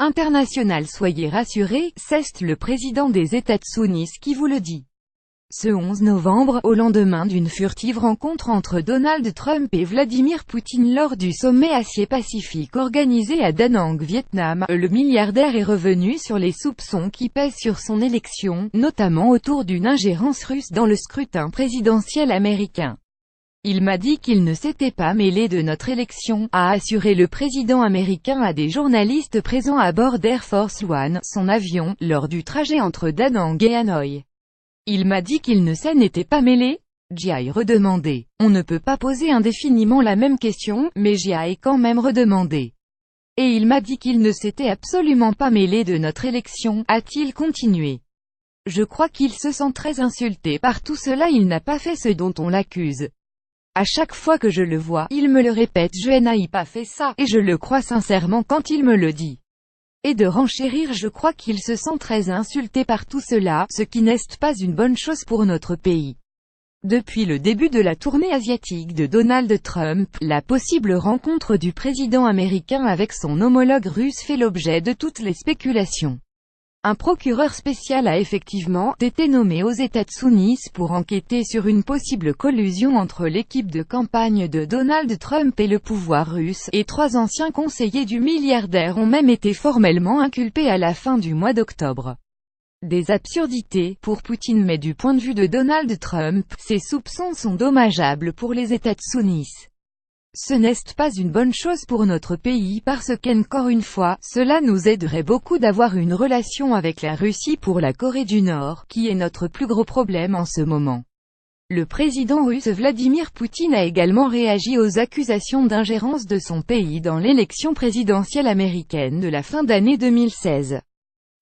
international. Soyez rassurés, c'est le président des États-Unis qui vous le dit. Ce 11 novembre, au lendemain d'une furtive rencontre entre Donald Trump et Vladimir Poutine lors du sommet Asie-Pacifique organisé à Da Nang, Vietnam, le milliardaire est revenu sur les soupçons qui pèsent sur son élection, notamment autour d'une ingérence russe dans le scrutin présidentiel américain. Il m'a dit qu'il ne s'était pas mêlé de notre élection, a assuré le président américain à des journalistes présents à bord d'Air Force One, son avion, lors du trajet entre Da Nang et Hanoï. Il m'a dit qu'il ne s'était pas mêlé? J'ai redemandé. On ne peut pas poser indéfiniment la même question, mais j'ai quand même redemandé. Et il m'a dit qu'il ne s'était absolument pas mêlé de notre élection, a-t-il continué. Je crois qu'il se sent très insulté par tout cela. Il n'a pas fait ce dont on l'accuse. À chaque fois que je le vois, il me le répète, je n'ai pas fait ça, et je le crois sincèrement quand il me le dit. Et de renchérir, je crois qu'il se sent très insulté par tout cela, ce qui n'est pas une bonne chose pour notre pays. Depuis le début de la tournée asiatique de Donald Trump, la possible rencontre du président américain avec son homologue russe fait l'objet de toutes les spéculations. Un procureur spécial a effectivement été nommé aux États-Unis pour enquêter sur une possible collusion entre l'équipe de campagne de Donald Trump et le pouvoir russe, et 3 anciens conseillers du milliardaire ont même été formellement inculpés à la fin du mois d'octobre. Des absurdités pour Poutine, mais du point de vue de Donald Trump, ces soupçons sont dommageables pour les États-Unis. Ce n'est pas une bonne chose pour notre pays parce qu'encore une fois, cela nous aiderait beaucoup d'avoir une relation avec la Russie pour la Corée du Nord, qui est notre plus gros problème en ce moment. Le président russe Vladimir Poutine a également réagi aux accusations d'ingérence de son pays dans l'élection présidentielle américaine de la fin d'année 2016.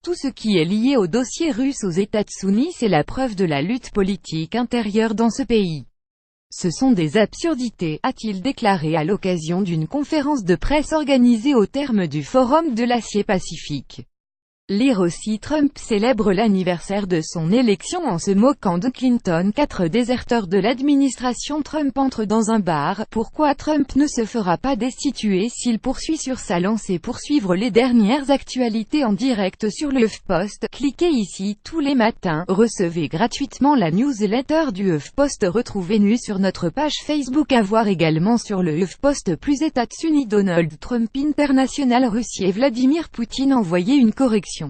Tout ce qui est lié au dossier russe aux États-Unis est la preuve de la lutte politique intérieure dans ce pays. Ce sont des absurdités, a-t-il déclaré à l'occasion d'une conférence de presse organisée au terme du Forum de l'Asie-Pacifique. Lire aussi, Trump célèbre l'anniversaire de son élection en se moquant de Clinton. 4 déserteurs de l'administration Trump entrent dans un bar. Pourquoi Trump ne se fera pas destituer s'il poursuit sur sa lancée? Pour suivre les dernières actualités en direct sur le HuffPost, cliquez ici. Tous les matins, recevez gratuitement la newsletter du HuffPost. Retrouvez-nous sur notre page Facebook. À voir également sur le HuffPost. Plus États-Unis, Donald Trump international, Russie et Vladimir Poutine envoyer une correction